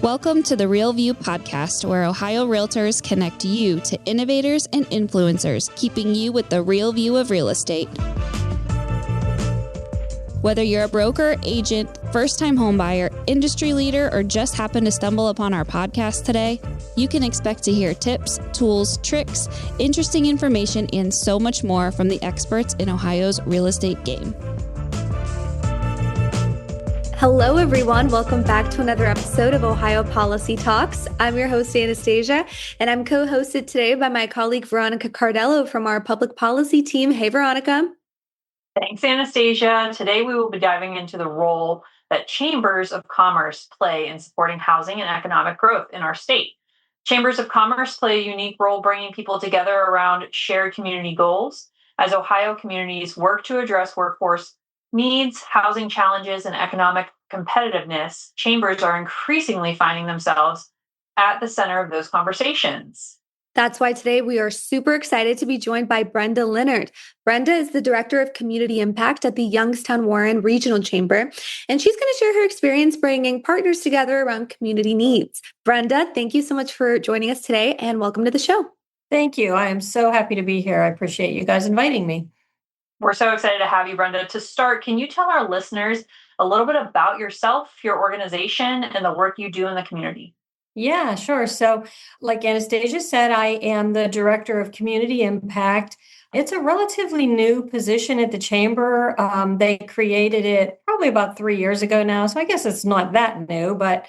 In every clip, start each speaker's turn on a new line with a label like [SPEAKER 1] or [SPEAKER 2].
[SPEAKER 1] Welcome to the Real View podcast, where Ohio Realtors connect you to innovators and influencers, keeping you with the real view of real estate. Whether you're a broker, agent, first-time homebuyer, industry leader, or just happen to stumble upon our podcast today, you can expect to hear tips, tools, tricks, interesting information, and so much more from the experts in Ohio's real estate game.
[SPEAKER 2] Hello, everyone. Welcome back to another episode of Ohio Policy Talks. I'm your host, Anastasia, and I'm co-hosted today by my colleague, Veronica Cardello from our public policy team. Hey, Veronica.
[SPEAKER 3] Thanks, Anastasia. Today, we will be diving into the role that chambers of commerce play in supporting housing and economic growth in our state. Chambers of commerce play a unique role bringing people together around shared community goals. As Ohio communities work to address workforce needs, housing challenges, and economic competitiveness, chambers are increasingly finding themselves at the center of those conversations.
[SPEAKER 2] That's why today we are super excited to be joined by Brenda Linert. Brenda is the Director of Community Impact at the Youngstown Warren Regional Chamber, and she's going to share her experience bringing partners together around community needs. Brenda, thank you so much for joining us today, and welcome to the show.
[SPEAKER 4] Thank you. I am so happy to be here. I appreciate you guys inviting me.
[SPEAKER 3] We're so excited to have you, Brenda. To start, can you tell our listeners a little bit about yourself, your organization, and the work you do in the community?
[SPEAKER 4] Yeah, sure. So like Anastasia said, I am the Director of Community Impact. It's a relatively new position at the Chamber. They created it probably about 3 years ago now. So I guess it's not that new, but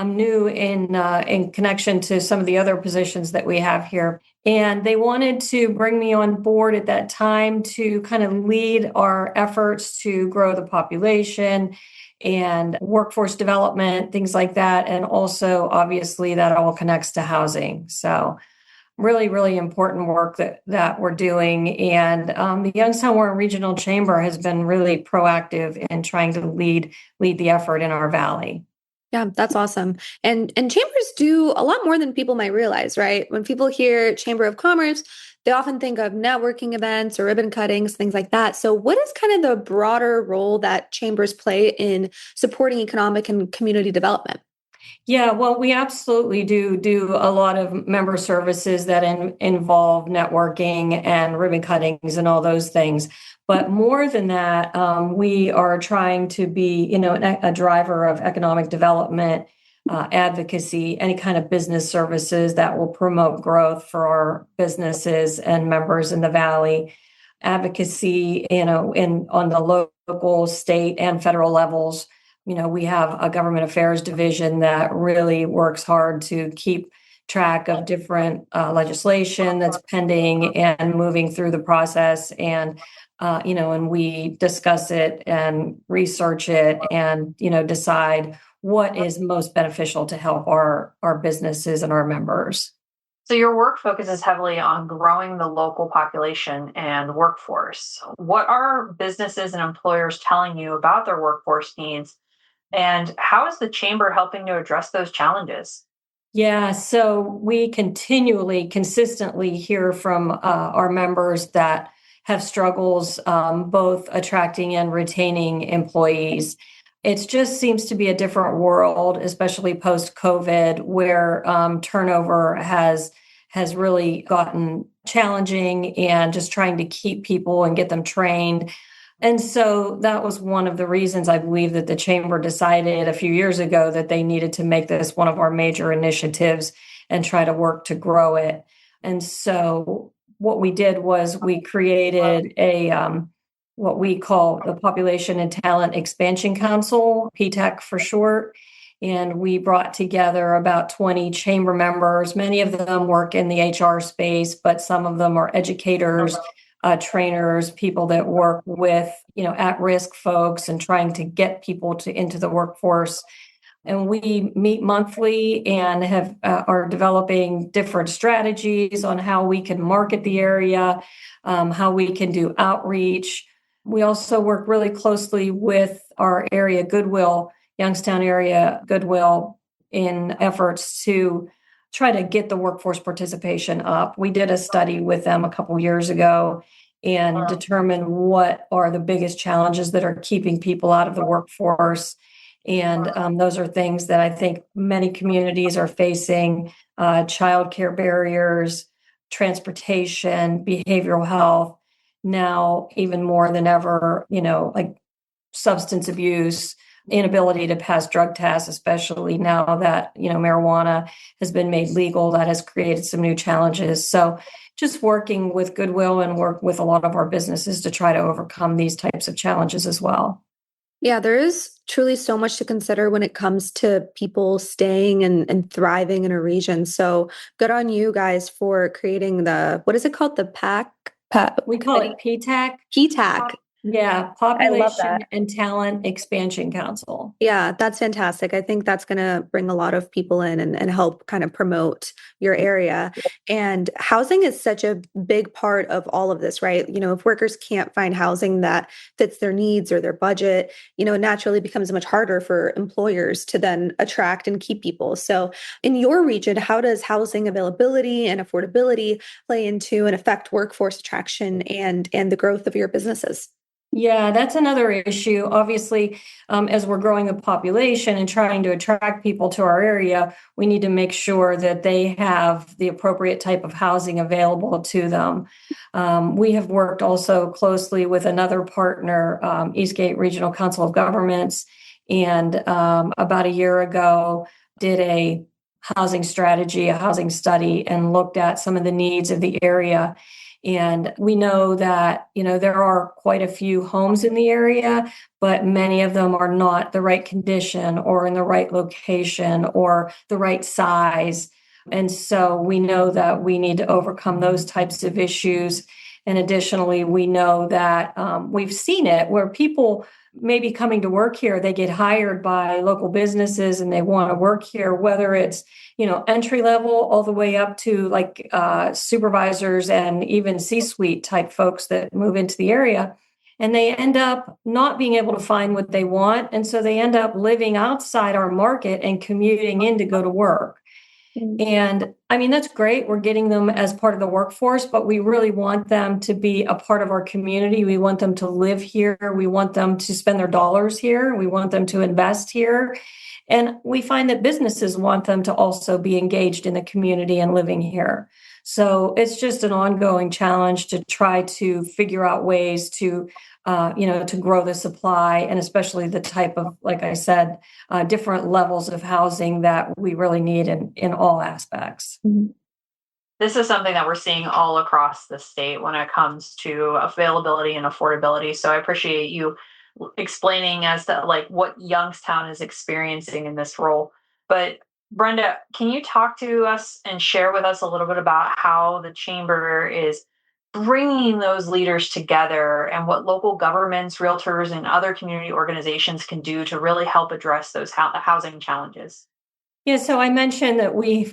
[SPEAKER 4] new in connection to some of the other positions that we have here. And they wanted to bring me on board at that time to kind of lead our efforts to grow the population and workforce development, things like that. And also, obviously, that all connects to housing. So really, really important work that we're doing. And the Youngstown Warren Regional Chamber has been really proactive in trying to lead the effort in our valley.
[SPEAKER 2] Yeah, that's awesome. And chambers do a lot more than people might realize, right? When people hear Chamber of Commerce, they often think of networking events or ribbon cuttings, things like that. So what is kind of the broader role that chambers play in supporting economic and community development?
[SPEAKER 4] Yeah, well, we absolutely do a lot of member services that involve networking and ribbon cuttings and all those things. But more than that, we are trying to be, a driver of economic development, advocacy, any kind of business services that will promote growth for our businesses and members in the Valley. Advocacy, on the local, state, and federal levels. We have a government affairs division that really works hard to keep track of different legislation that's pending and moving through the process. And we discuss it and research it and, decide what is most beneficial to help our businesses and our members.
[SPEAKER 3] So your work focuses heavily on growing the local population and workforce. What are businesses and employers telling you about their workforce needs? And how is the Chamber helping to address those challenges?
[SPEAKER 4] Yeah, so we consistently hear from our members that have struggles both attracting and retaining employees. It just seems to be a different world, especially post-COVID, where turnover has really gotten challenging and just trying to keep people and get them trained. And so that was one of the reasons I believe that the Chamber decided a few years ago that they needed to make this one of our major initiatives and try to work to grow it. And so what we did was we created what we call the Population and Talent Expansion Council, PTEC for short. And we brought together about 20 chamber members. Many of them work in the HR space, but some of them are educators, trainers, people that work with, at-risk folks and trying to get people into the workforce. And we meet monthly and are developing different strategies on how we can market the area, how we can do outreach. We also work really closely with our area Goodwill, Youngstown area Goodwill, in efforts to try to get the workforce participation up. We did a study with them a couple years ago and determine what are the biggest challenges that are keeping people out of the workforce. And those are things that I think many communities are facing, childcare barriers, transportation, behavioral health, now even more than ever, like substance abuse, inability to pass drug tests, especially now that, marijuana has been made legal. That has created some new challenges. So just working with goodwill and work with a lot of our businesses to try to overcome these types of challenges as well.
[SPEAKER 2] Yeah, there is truly so much to consider when it comes to people staying and thriving in a region. So good on you guys for creating what is it called? The
[SPEAKER 4] We call it PTAC.
[SPEAKER 2] PTAC.
[SPEAKER 4] Yeah,
[SPEAKER 2] I love
[SPEAKER 4] Population
[SPEAKER 2] that.
[SPEAKER 4] and Talent Expansion Council.
[SPEAKER 2] Yeah, that's fantastic. I think that's going to bring a lot of people in and help kind of promote your area. And housing is such a big part of all of this, right? If workers can't find housing that fits their needs or their budget, it naturally becomes much harder for employers to then attract and keep people. So in your region, how does housing availability and affordability play into and affect workforce attraction and the growth of your businesses?
[SPEAKER 4] Yeah, that's another issue. Obviously, as we're growing a population and trying to attract people to our area, we need to make sure that they have the appropriate type of housing available to them. We have worked also closely with another partner, Eastgate Regional Council of Governments, and about a year ago did a housing strategy, a housing study, and looked at some of the needs of the area. And we know that, there are quite a few homes in the area, but many of them are not the right condition or in the right location or the right size. And so we know that we need to overcome those types of issues. And additionally, we know that we've seen it where people maybe coming to work here, they get hired by local businesses and they want to work here, whether it's entry level all the way up to like supervisors and even C-suite type folks that move into the area. And they end up not being able to find what they want. And so they end up living outside our market and commuting in to go to work. And I mean, that's great. We're getting them as part of the workforce, but we really want them to be a part of our community. We want them to live here. We want them to spend their dollars here. We want them to invest here. And we find that businesses want them to also be engaged in the community and living here. So it's just an ongoing challenge to try to figure out ways to to grow the supply, and especially the type of, like I said, different levels of housing that we really need in all aspects.
[SPEAKER 2] Mm-hmm.
[SPEAKER 3] This is something that we're seeing all across the state when it comes to availability and affordability. So I appreciate you explaining as to like what Youngstown is experiencing in this role. But Brenda, can you talk to us and share with us a little bit about how the chamber is bringing those leaders together and what local governments, realtors, and other community organizations can do to really help address those housing challenges?
[SPEAKER 4] Yeah, so I mentioned that we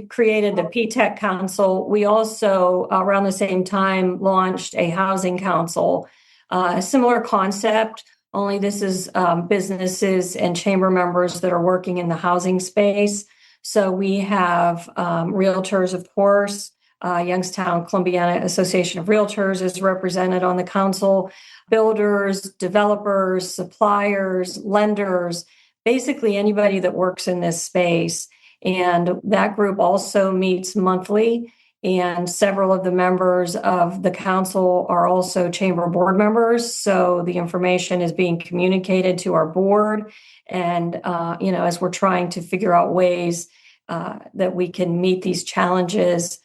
[SPEAKER 4] created the PTAC Council. We also, around the same time, launched a housing council, a similar concept, only this is businesses and chamber members that are working in the housing space. So we have realtors, of course. Youngstown Columbiana Association of Realtors is represented on the council, builders, developers, suppliers, lenders, basically anybody that works in this space. And that group also meets monthly. And several of the members of the council are also chamber board members. So the information is being communicated to our board. And, as we're trying to figure out ways that we can meet these challenges,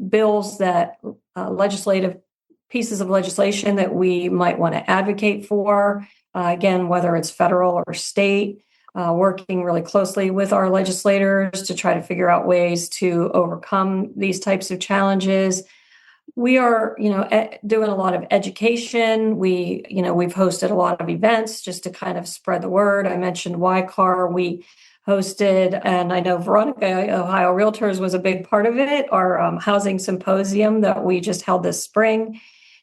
[SPEAKER 4] bills that legislative pieces of legislation that we might want to advocate for, again, whether it's federal or state, working really closely with our legislators to try to figure out ways to overcome these types of challenges. We are, doing a lot of education. We've hosted a lot of events just to kind of spread the word. I mentioned YCAR. We hosted, and I know Veronica, Ohio Realtors was a big part of it, our housing symposium that we just held this spring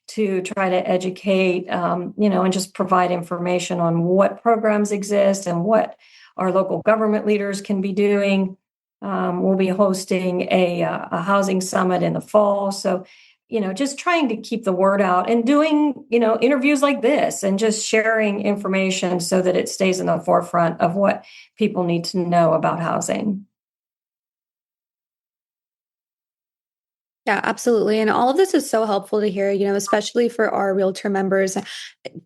[SPEAKER 4] to try to educate, and just provide information on what programs exist and what our local government leaders can be doing. We'll be hosting a housing summit in the fall. So just trying to keep the word out and doing, interviews like this and just sharing information so that it stays in the forefront of what people need to know about housing.
[SPEAKER 2] Yeah, absolutely. And all of this is so helpful to hear, especially for our realtor members,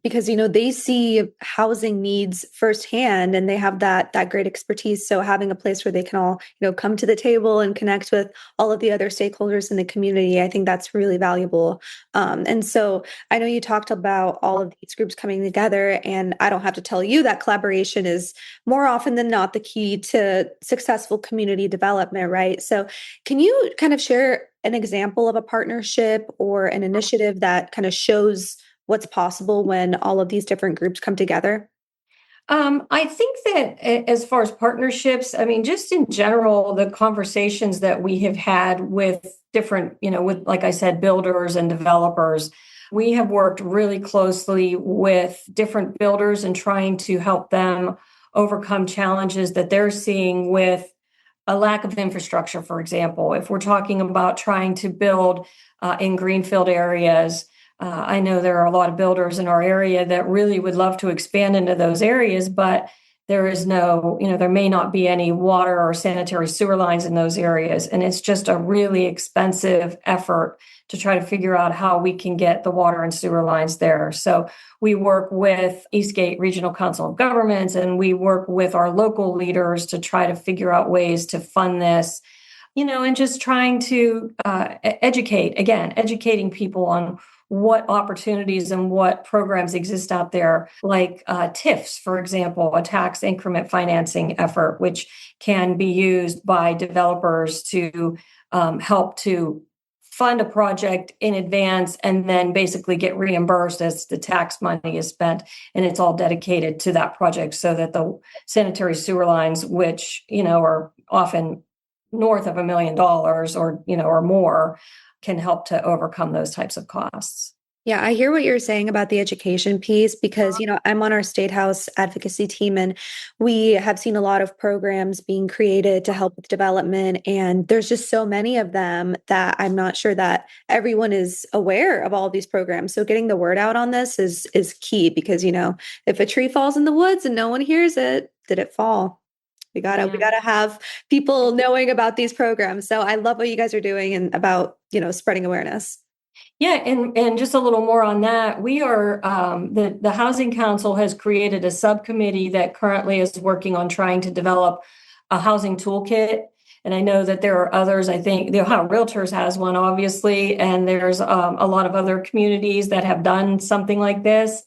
[SPEAKER 2] because, they see housing needs firsthand and they have that great expertise. So having a place where they can all, come to the table and connect with all of the other stakeholders in the community, I think that's really valuable. And so I know you talked about all of these groups coming together, and I don't have to tell you that collaboration is more often than not the key to successful community development, right? So can you kind of share an example of a partnership or an initiative that kind of shows what's possible when all of these different groups come together?
[SPEAKER 4] I think that as far as partnerships, I mean, just in general, the conversations that we have had with different, with, like I said, builders and developers, we have worked really closely with different builders and trying to help them overcome challenges that they're seeing with a lack of infrastructure, for example. If we're talking about trying to build in greenfield areas, I know there are a lot of builders in our area that really would love to expand into those areas, but there is no, there may not be any water or sanitary sewer lines in those areas. And it's just a really expensive effort to try to figure out how we can get the water and sewer lines there. So we work with Eastgate Regional Council of Governments, and we work with our local leaders to try to figure out ways to fund this, and just trying to educating people on what opportunities and what programs exist out there, like TIFs, for example, a tax increment financing effort, which can be used by developers to help to fund a project in advance and then basically get reimbursed as the tax money is spent, and it's all dedicated to that project so that the sanitary sewer lines, which are often north of $1 million or more, can help to overcome those types of costs.
[SPEAKER 2] Yeah, I hear what you're saying about the education piece because, I'm on our State House advocacy team, and we have seen a lot of programs being created to help with development. And there's just so many of them that I'm not sure that everyone is aware of all of these programs. So getting the word out on this is key because, if a tree falls in the woods and no one hears it, did it fall? We gotta have people knowing about these programs. So I love what you guys are doing and about, spreading awareness.
[SPEAKER 4] Yeah, and just a little more on that. We are the Housing Council has created a subcommittee that currently is working on trying to develop a housing toolkit. And I know that there are others. I think the Ohio Realtors has one, obviously, and there's a lot of other communities that have done something like this.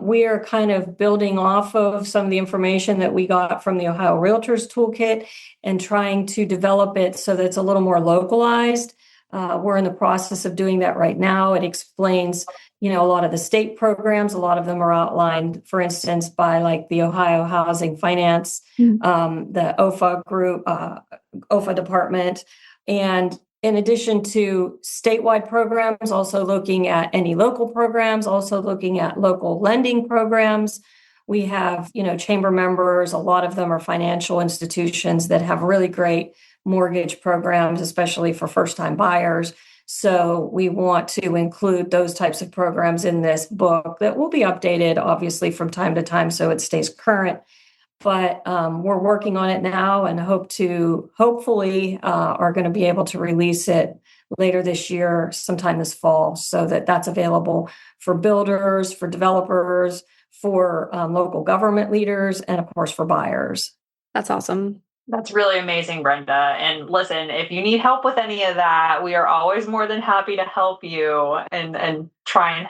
[SPEAKER 4] We are kind of building off of some of the information that we got from the Ohio Realtors toolkit and trying to develop it so that it's a little more localized. We're in the process of doing that right now. It explains, a lot of the state programs. A lot of them are outlined, for instance, by like the Ohio Housing Finance, the OFA group, OFA department. And in addition to statewide programs, also looking at any local programs, also looking at local lending programs. We have, chamber members. A lot of them are financial institutions that have really great mortgage programs, especially for first-time buyers. So we want to include those types of programs in this book that will be updated, obviously, from time to time so it stays current. But we're working on it now and hopefully are going to be able to release it later this year, sometime this fall, so that that's available for builders, for developers, for local government leaders, and of course for buyers.
[SPEAKER 2] That's awesome.
[SPEAKER 3] That's really amazing, Brenda. And listen, if you need help with any of that, we are always more than happy to help you and try and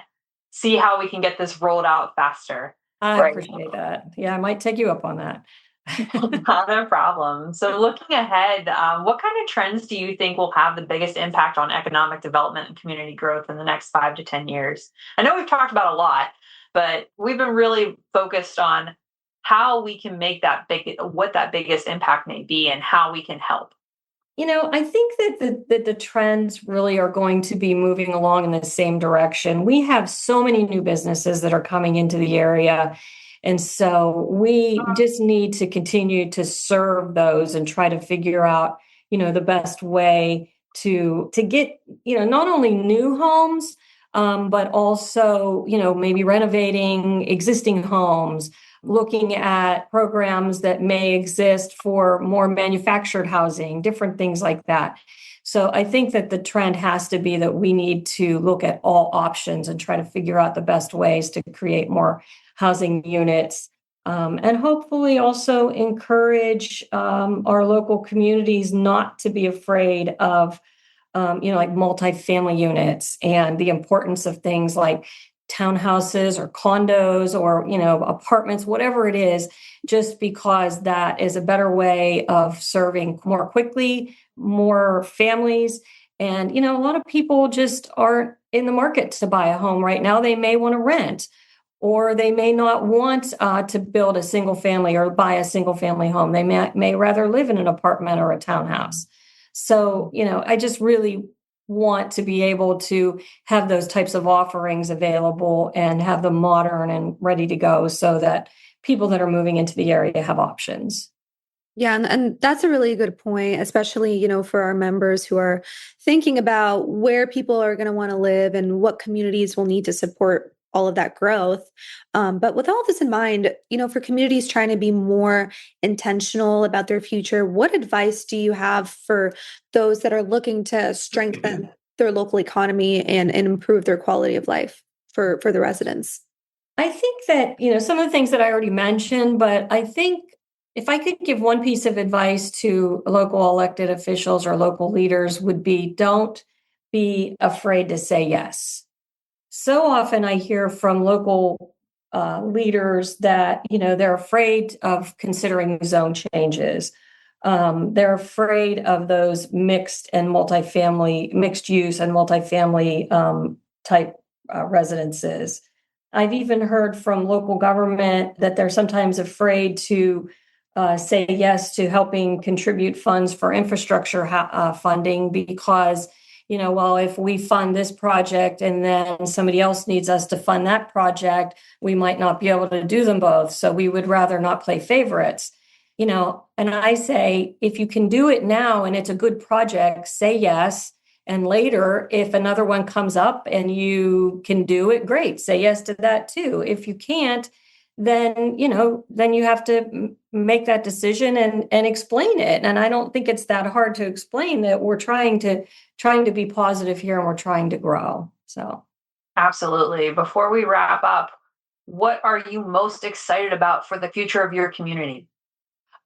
[SPEAKER 3] see how we can get this rolled out faster.
[SPEAKER 4] I appreciate that. Yeah, I might take you up on that.
[SPEAKER 3] Not a problem. So looking ahead, what kind of trends do you think will have the biggest impact on economic development and community growth in the next 5 to 10 years? I know we've talked about a lot, but we've been really focused on how we can make what that biggest impact may be and how we can help.
[SPEAKER 4] I think that the trends really are going to be moving along in the same direction. We have so many new businesses that are coming into the area. And so we just need to continue to serve those and try to figure out, the best way to get, not only new homes, but also, maybe renovating existing homes, looking at programs that may exist for more manufactured housing, different things like that. So I think that the trend has to be that we need to look at all options and try to figure out the best ways to create more housing units, and hopefully also encourage our local communities not to be afraid of like multifamily units and the importance of things like townhouses or condos or, apartments, whatever it is, just because that is a better way of serving more quickly, more families. And, a lot of people just aren't in the market to buy a home right now. They may want to rent, or they may not want to build a single family or buy a single family home. They may rather live in an apartment or a townhouse. So, I just really want to be able to have those types of offerings available and have them modern and ready to go so that people that are moving into the area have options.
[SPEAKER 2] Yeah, and that's a really good point, especially, for our members who are thinking about where people are going to want to live and what communities will need to support all of that growth. But with all this in mind, for communities trying to be more intentional about their future, what advice do you have for those that are looking to strengthen their local economy and improve their quality of life for the residents?
[SPEAKER 4] I think that, some of the things that I already mentioned, but I think if I could give one piece of advice to local elected officials or local leaders would be, don't be afraid to say yes. So often I hear from local leaders that, they're afraid of considering zone changes. They're afraid of those mixed use and multifamily type residences. I've even heard from local government that they're sometimes afraid to say yes to helping contribute funds for infrastructure funding because, well, if we fund this project and then somebody else needs us to fund that project, we might not be able to do them both. So we would rather not play favorites, and I say, if you can do it now and it's a good project, say yes. And later, if another one comes up and you can do it, great, say yes to that too. If you can't, then you have to make that decision and explain it. And I don't think it's that hard to explain that we're trying to be positive here and we're trying to grow. So
[SPEAKER 3] absolutely. Before we wrap up, what are you most excited about for the future of your community?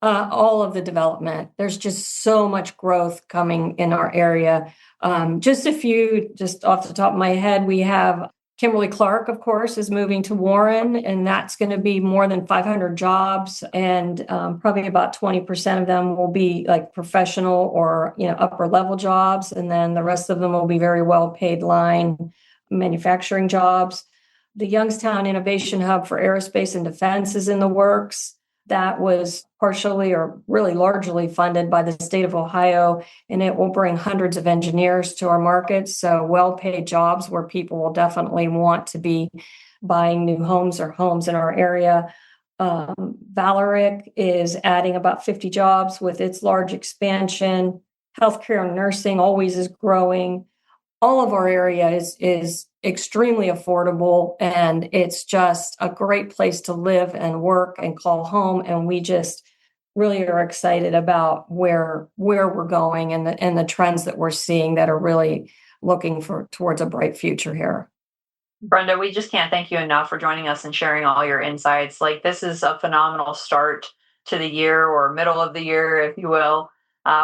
[SPEAKER 4] All of the development. There's just so much growth coming in our area. Just off the top of my head, we have Kimberly Clark, of course, is moving to Warren, and that's going to be more than 500 jobs. And probably about 20% of them will be like professional or, upper level jobs. And then the rest of them will be very well paid line manufacturing jobs. The Youngstown Innovation Hub for Aerospace and Defense is in the works. That was partially or really largely funded by the state of Ohio, and it will bring hundreds of engineers to our markets. So well-paid jobs where people will definitely want to be buying new homes or homes in our area. Valeric is adding about 50 jobs with its large expansion. Healthcare and nursing always is growing. All of our area is extremely affordable, and it's just a great place to live and work and call home. And we just really are excited about where we're going and the trends that we're seeing that are really looking towards a bright future here.
[SPEAKER 3] Brenda, we just can't thank you enough for joining us and sharing all your insights. Like, this is a phenomenal start to the year, or middle of the year, if you will.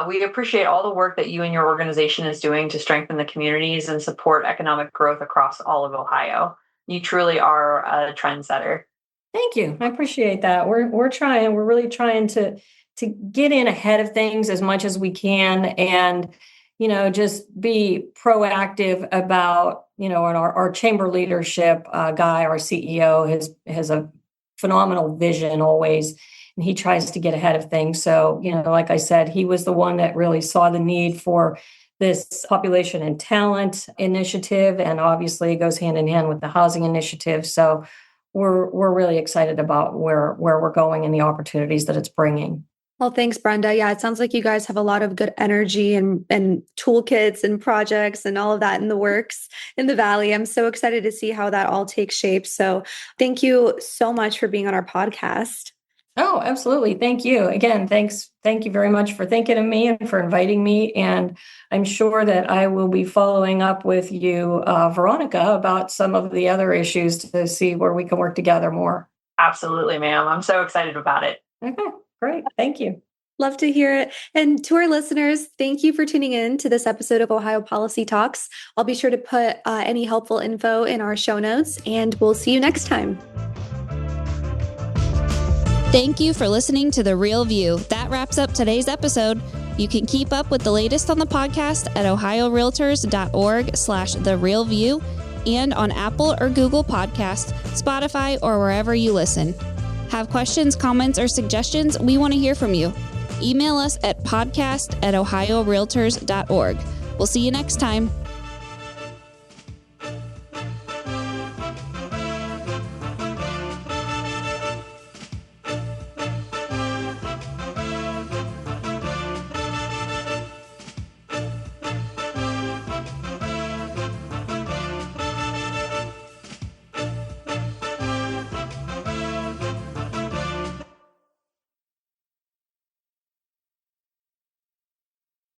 [SPEAKER 3] We appreciate all the work that you and your organization is doing to strengthen the communities and support economic growth across all of Ohio. You truly are a trendsetter.
[SPEAKER 4] Thank you. I appreciate that. We're really trying to get in ahead of things as much as we can, and just be proactive about our chamber leadership guy, our CEO, has a phenomenal vision always. And he tries to get ahead of things. So, like I said, he was the one that really saw the need for this population and talent initiative. And obviously it goes hand in hand with the housing initiative. So we're really excited about where we're going and the opportunities that it's bringing.
[SPEAKER 2] Well, thanks, Brenda. Yeah, it sounds like you guys have a lot of good energy and toolkits and projects and all of that in the works in the Valley. I'm so excited to see how that all takes shape. So thank you so much for being on our podcast.
[SPEAKER 4] Oh, absolutely. Thank you. Again, thanks. Thank you very much for thinking of me and for inviting me. And I'm sure that I will be following up with you, Veronica, about some of the other issues to see where we can work together more.
[SPEAKER 3] Absolutely, ma'am. I'm so excited about it.
[SPEAKER 4] Okay, great. Thank you.
[SPEAKER 2] Love to hear it. And to our listeners, thank you for tuning in to this episode of Ohio Policy Talks. I'll be sure to put any helpful info in our show notes, and we'll see you next time.
[SPEAKER 1] Thank you for listening to The Real View. That wraps up today's episode. You can keep up with the latest on the podcast at ohiorealtors.org/therealview and on Apple or Google Podcasts, Spotify, or wherever you listen. Have questions, comments, or suggestions? We want to hear from you. Email us at podcast@ohiorealtors.org. We'll see you next time.